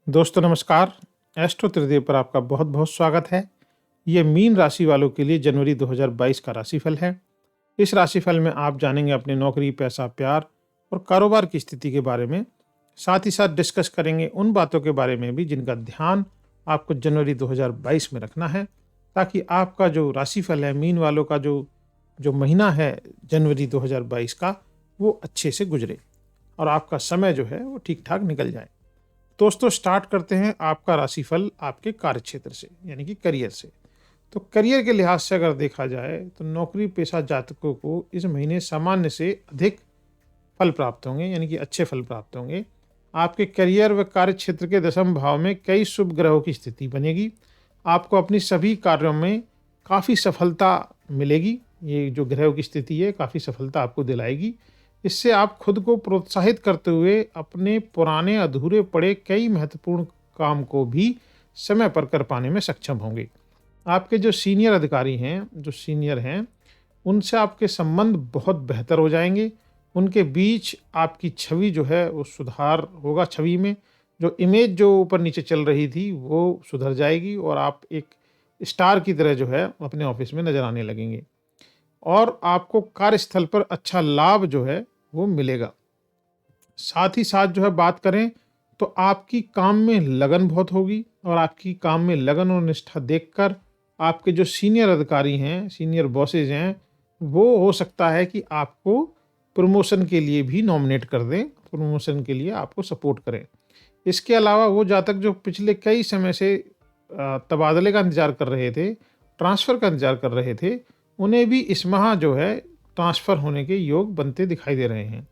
दोस्तों नमस्कार। एस्ट्रो त्रिदेव पर आपका बहुत बहुत स्वागत है। ये मीन राशि वालों के लिए जनवरी 2022 का राशिफल है। इस राशिफल में आप जानेंगे अपनी नौकरी, पैसा, प्यार और कारोबार की स्थिति के बारे में। साथ ही साथ डिस्कस करेंगे उन बातों के बारे में भी जिनका ध्यान आपको जनवरी 2022 में रखना है, ताकि आपका जो राशिफल है, मीन वालों का जो जो महीना है जनवरी 2022 का, वो अच्छे से गुजरे और आपका समय जो है वो ठीक ठाक निकल जाए। दोस्तों स्टार्ट करते हैं आपका राशिफल आपके कार्य क्षेत्र से, यानी कि करियर से। तो करियर के लिहाज से अगर देखा जाए तो नौकरी पेशा जातकों को इस महीने सामान्य से अधिक फल प्राप्त होंगे, यानी कि अच्छे फल प्राप्त होंगे। आपके करियर व कार्य क्षेत्र के दशम भाव में कई शुभ ग्रहों की स्थिति बनेगी। आपको अपनी सभी कार्यों में काफ़ी सफलता मिलेगी। ये जो ग्रहों की स्थिति है काफ़ी सफलता आपको दिलाएगी। इससे आप खुद को प्रोत्साहित करते हुए अपने पुराने अधूरे पड़े कई महत्वपूर्ण काम को भी समय पर कर पाने में सक्षम होंगे। आपके जो सीनियर अधिकारी हैं, जो सीनियर हैं, उनसे आपके संबंध बहुत बेहतर हो जाएंगे। उनके बीच आपकी छवि जो है वो सुधार होगा। छवि में जो इमेज जो ऊपर नीचे चल रही थी वो सुधर जाएगी और आप एक स्टार की तरह जो है अपने ऑफिस में नजर आने लगेंगे और आपको कार्यस्थल पर अच्छा लाभ जो है वो मिलेगा। साथ ही साथ जो है बात करें तो आपकी काम में लगन बहुत होगी और आपकी काम में लगन और निष्ठा देखकर आपके जो सीनियर अधिकारी हैं, सीनियर बॉसेज हैं, वो हो सकता है कि आपको प्रमोशन के लिए भी नॉमिनेट कर दें, प्रमोशन के लिए आपको सपोर्ट करें। इसके अलावा वो जातक जो पिछले कई समय से तबादले का इंतजार कर रहे थे, ट्रांसफ़र का इंतजार कर रहे थे, उन्हें भी इस माह जो है ट्रांसफ़र होने के योग बनते दिखाई दे रहे हैं।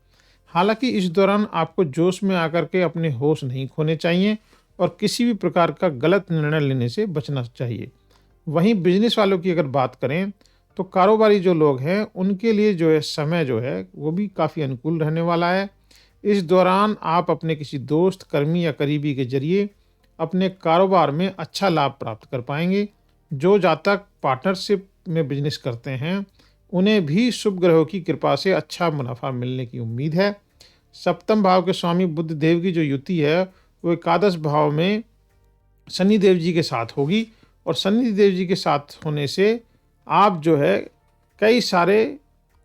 हालांकि इस दौरान आपको जोश में आकर के अपने होश नहीं खोने चाहिए और किसी भी प्रकार का गलत निर्णय लेने से बचना चाहिए। वहीं बिजनेस वालों की अगर बात करें तो कारोबारी जो लोग हैं उनके लिए जो है समय जो है वो भी काफ़ी अनुकूल रहने वाला है। इस दौरान आप अपने किसी दोस्त, कर्मी या करीबी के जरिए अपने कारोबार में अच्छा लाभ प्राप्त कर पाएंगे। जो जातक पार्टनरशिप में बिजनेस करते हैं उन्हें भी शुभ ग्रहों की कृपा से अच्छा मुनाफा मिलने की उम्मीद है। सप्तम भाव के स्वामी बुध देव की जो युति है वो एकादश भाव में शनि देव जी के साथ होगी और शनि देव जी के साथ होने से आप जो है कई सारे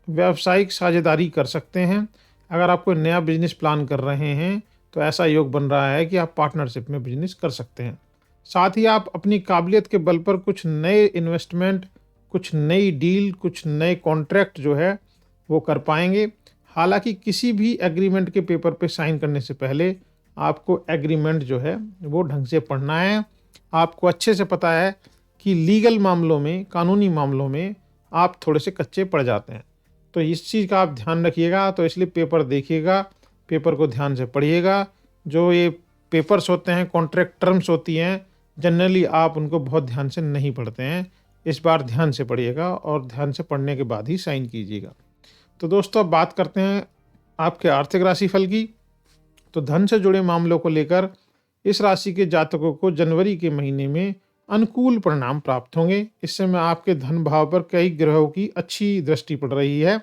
व्यावसायिक साझेदारी कर सकते हैं। अगर आप कोई नया बिजनेस प्लान कर रहे हैं तो ऐसा योग बन रहा है कि आप पार्टनरशिप में बिजनेस कर सकते हैं। साथ ही आप अपनी काबिलियत के बल पर कुछ नए इन्वेस्टमेंट, कुछ नई डील, कुछ नए कॉन्ट्रैक्ट जो है वो कर पाएंगे। हालांकि किसी भी एग्रीमेंट के पेपर पे साइन करने से पहले आपको एग्रीमेंट जो है वो ढंग से पढ़ना है। आपको अच्छे से पता है कि लीगल मामलों में, कानूनी मामलों में आप थोड़े से कच्चे पड़ जाते हैं, तो इस चीज़ का आप ध्यान रखिएगा। तो इसलिए पेपर देखिएगा, पेपर को ध्यान से पढ़िएगा। जो ये पेपर्स होते हैं, कॉन्ट्रैक्ट टर्म्स होती हैं, जनरली आप उनको बहुत ध्यान से नहीं पढ़ते हैं। इस बार ध्यान से पढ़िएगा और ध्यान से पढ़ने के बाद ही साइन कीजिएगा। तो दोस्तों अब बात करते हैं आपके आर्थिक राशिफल की। तो धन से जुड़े मामलों को लेकर इस राशि के जातकों को जनवरी के महीने में अनुकूल परिणाम प्राप्त होंगे। इस समय आपके धन भाव पर कई ग्रहों की अच्छी दृष्टि पड़ रही है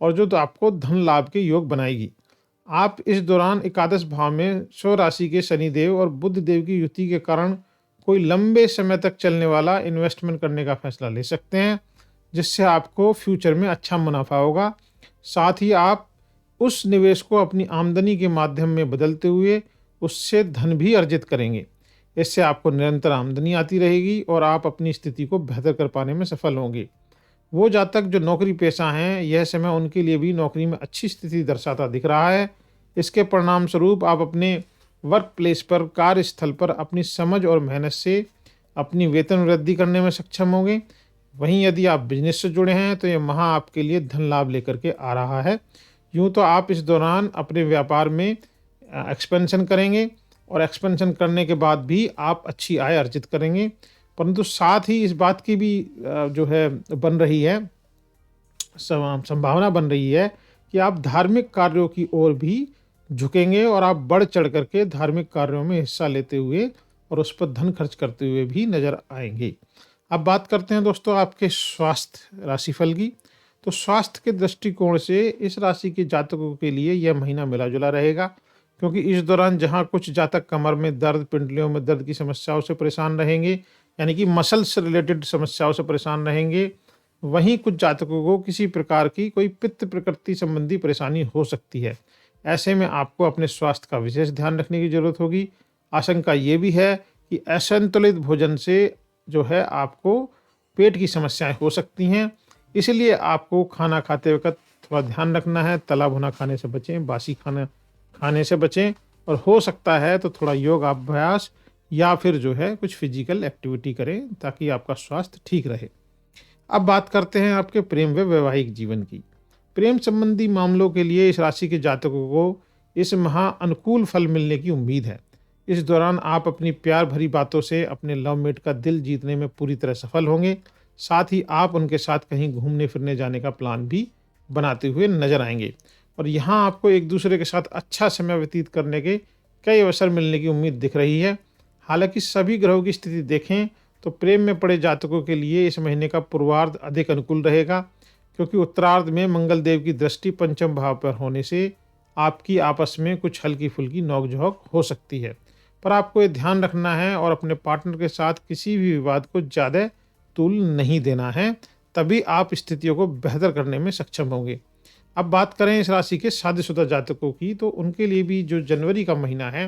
और जो तो आपको धन लाभ के योग बनाएगी। आप इस दौरान एकादश भाव में स्व राशि के शनिदेव और बुध देव की युति के कारण कोई लंबे समय तक चलने वाला इन्वेस्टमेंट करने का फैसला ले सकते हैं, जिससे आपको फ्यूचर में अच्छा मुनाफा होगा। साथ ही आप उस निवेश को अपनी आमदनी के माध्यम में बदलते हुए उससे धन भी अर्जित करेंगे। इससे आपको निरंतर आमदनी आती रहेगी और आप अपनी स्थिति को बेहतर कर पाने में सफल होंगे। वो जातक जो नौकरी पेशा हैं, यह समय उनके लिए भी नौकरी में अच्छी स्थिति दर्शाता दिख रहा है। इसके परिणाम स्वरूप आप अपने वर्क प्लेस पर, कार्यस्थल पर अपनी समझ और मेहनत से अपनी वेतन वृद्धि करने में सक्षम होंगे। वहीं यदि आप बिजनेस से जुड़े हैं तो यह माह आपके लिए धन लाभ लेकर के आ रहा है। यूँ तो आप इस दौरान अपने व्यापार में एक्सपेंशन करेंगे और एक्सपेंशन करने के बाद भी आप अच्छी आय अर्जित करेंगे, परंतु साथ ही इस बात की भी जो है बन रही है, संभावना बन रही है कि आप धार्मिक कार्यों की ओर भी झुकेंगे और आप बढ़ चढ़ करके धार्मिक कार्यों में हिस्सा लेते हुए और उस पर धन खर्च करते हुए भी नजर आएंगे। अब बात करते हैं दोस्तों आपके स्वास्थ्य राशिफल की। तो स्वास्थ्य के दृष्टिकोण से इस राशि के जातकों के लिए यह महीना मिला जुला रहेगा, क्योंकि इस दौरान जहाँ कुछ जातक कमर में दर्द, पिंडलियों में दर्द की समस्याओं से परेशान रहेंगे, यानी कि मसल्स से रिलेटेड समस्याओं से परेशान रहेंगे, वहीं कुछ जातकों को किसी प्रकार की कोई पित्त प्रकृति संबंधी परेशानी हो सकती है। ऐसे में आपको अपने स्वास्थ्य का विशेष ध्यान रखने की ज़रूरत होगी। आशंका ये भी है कि असंतुलित भोजन से जो है आपको पेट की समस्याएं हो सकती हैं, इसलिए आपको खाना खाते वक्त थोड़ा ध्यान रखना है। तला भुना खाने से बचें, बासी खाना खाने से बचें और हो सकता है तो थोड़ा योग अभ्यास या फिर जो है कुछ फिजिकल एक्टिविटी करें ताकि आपका स्वास्थ्य ठीक रहे। अब बात करते हैं आपके प्रेम व वैवाहिक जीवन की। प्रेम संबंधी मामलों के लिए इस राशि के जातकों को इस माह अनुकूल फल मिलने की उम्मीद है। इस दौरान आप अपनी प्यार भरी बातों से अपने लवमेट का दिल जीतने में पूरी तरह सफल होंगे। साथ ही आप उनके साथ कहीं घूमने फिरने जाने का प्लान भी बनाते हुए नजर आएंगे और यहाँ आपको एक दूसरे के साथ अच्छा समय व्यतीत करने के कई अवसर मिलने की उम्मीद दिख रही है। हालांकि सभी ग्रहों की स्थिति देखें तो प्रेम में पड़े जातकों के लिए इस महीने का पूर्वार्ध अधिक अनुकूल रहेगा, क्योंकि उत्तरार्ध में मंगल देव की दृष्टि पंचम भाव पर होने से आपकी आपस में कुछ हल्की फुल्की नोकझोंक हो सकती है। पर आपको ये ध्यान रखना है और अपने पार्टनर के साथ किसी भी विवाद को ज़्यादा तूल नहीं देना है, तभी आप स्थितियों को बेहतर करने में सक्षम होंगे। अब बात करें इस राशि के शादीशुदा जातकों की, तो उनके लिए भी जो जनवरी का महीना है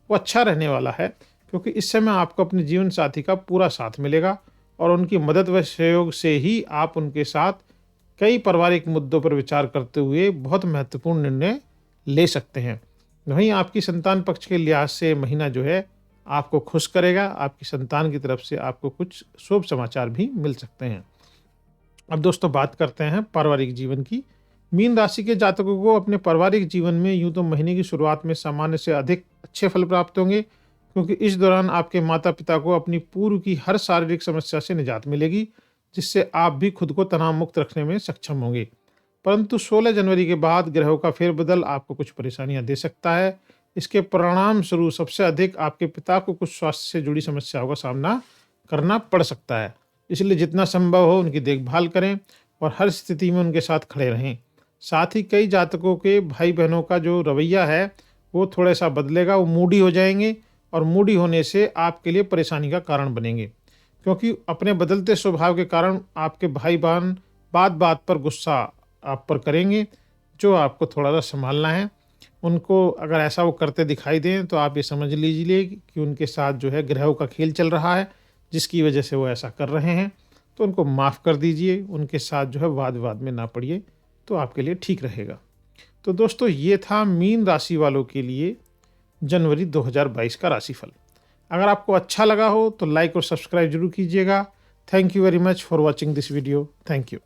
वो अच्छा रहने वाला है, क्योंकि इस समय आपको अपने जीवन साथी का पूरा साथ मिलेगा और उनकी मदद व सहयोग से ही आप उनके साथ कई पारिवारिक मुद्दों पर विचार करते हुए बहुत महत्वपूर्ण निर्णय ले सकते हैं। वहीं आपकी संतान पक्ष के लिहाज से महीना जो है आपको खुश करेगा। आपकी संतान की तरफ से आपको कुछ शुभ समाचार भी मिल सकते हैं। अब दोस्तों बात करते हैं पारिवारिक जीवन की। मीन राशि के जातकों को अपने पारिवारिक जीवन में यूं तो महीने की शुरुआत में सामान्य से अधिक अच्छे फल प्राप्त होंगे, क्योंकि इस दौरान आपके माता पिता को अपनी पूर्व की हर शारीरिक समस्या से निजात मिलेगी, जिससे आप भी खुद को तनाव मुक्त रखने में सक्षम होंगे। परंतु 16 जनवरी के बाद ग्रहों का फेरबदल आपको कुछ परेशानियां दे सकता है। इसके परिणाम स्वरूप सबसे अधिक आपके पिता को कुछ स्वास्थ्य से जुड़ी समस्याओं का सामना करना पड़ सकता है। इसलिए जितना संभव हो उनकी देखभाल करें और हर स्थिति में उनके साथ खड़े रहें। साथ ही कई जातकों के भाई बहनों का जो रवैया है वो थोड़ा सा बदलेगा, वो मूडी हो जाएंगे और मूडी होने से आपके लिए परेशानी का कारण बनेंगे, क्योंकि अपने बदलते स्वभाव के कारण आपके भाई बहन बात बात पर गुस्सा आप पर करेंगे, जो आपको थोड़ा सा संभालना है। उनको अगर ऐसा वो करते दिखाई दें तो आप ये समझ लीजिए कि उनके साथ जो है ग्रहों का खेल चल रहा है, जिसकी वजह से वो ऐसा कर रहे हैं। तो उनको माफ़ कर दीजिए, उनके साथ जो है वाद विवाद में ना पड़िए, तो आपके लिए ठीक रहेगा। तो दोस्तों ये था मीन राशि वालों के लिए जनवरी 2022 का राशिफल। अगर आपको अच्छा लगा हो तो लाइक और सब्सक्राइब जरूर कीजिएगा। Thank you very much for watching this video. Thank you.